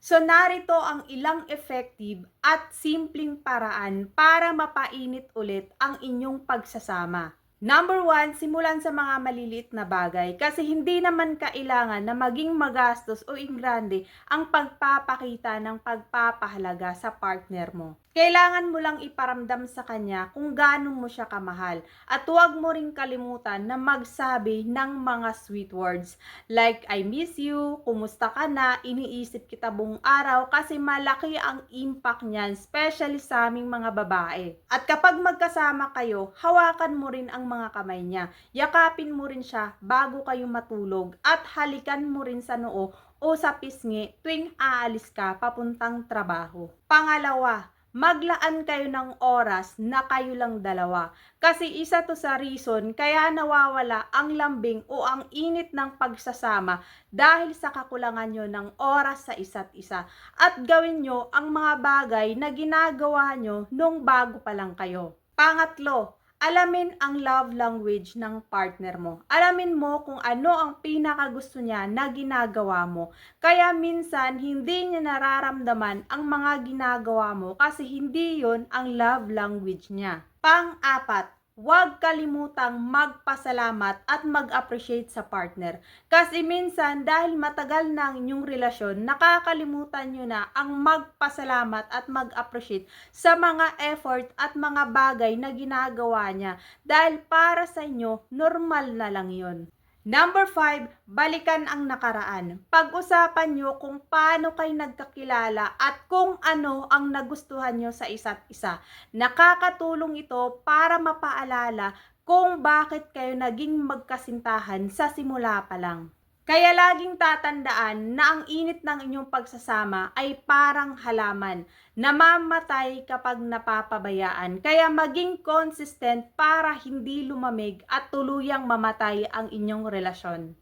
So narito ang ilang effective at simpleng paraan para mapainit ulit ang inyong pagsasama. Number one, simulan sa mga maliliit na bagay kasi hindi naman kailangan na maging magastos o ingrande ang pagpapakita ng pagpapahalaga sa partner mo. Kailangan mo lang iparamdam sa kanya kung gaano mo siya kamahal at huwag mo ring kalimutan na magsabi ng mga sweet words like I miss you, kumusta ka na, iniisip kita buong araw kasi malaki ang impact niyan, especially sa aming mga babae. At kapag magkasama kayo, hawakan mo rin ang mga kamay niya. Yakapin mo rin siya bago kayo matulog at halikan mo rin sa noo o sa pisngi tuwing aalis ka papuntang trabaho. Pangalawa, maglaan kayo ng oras na kayo lang dalawa. Kasi isa to sa reason kaya nawawala ang lambing o ang init ng pagsasama dahil sa kakulangan nyo ng oras sa isa't isa. At gawin nyo ang mga bagay na ginagawa nyo nung bago pa lang kayo. Pangatlo, alamin ang love language ng partner mo. Alamin mo kung ano ang pinakagusto niya na ginagawa mo. Kaya minsan hindi niya nararamdaman ang mga ginagawa mo kasi hindi yon ang love language niya. Pang-apat, huwag kalimutang magpasalamat at mag-appreciate sa partner. Kasi minsan dahil matagal na ang inyong relasyon, nakakalimutan nyo na ang magpasalamat at mag-appreciate sa mga effort at mga bagay na ginagawa niya. Dahil para sa inyo, normal na lang yon. Number 5, balikan ang nakaraan. Pag-usapan nyo kung paano kayo nagkakilala at kung ano ang nagustuhan nyo sa isa't isa. Nakakatulong ito para mapaalala kung bakit kayo naging magkasintahan sa simula pa lang. Kaya laging tatandaan na ang init ng inyong pagsasama ay parang halaman, namamatay kapag napapabayaan. Kaya maging consistent para hindi lumamig at tuluyang mamatay ang inyong relasyon.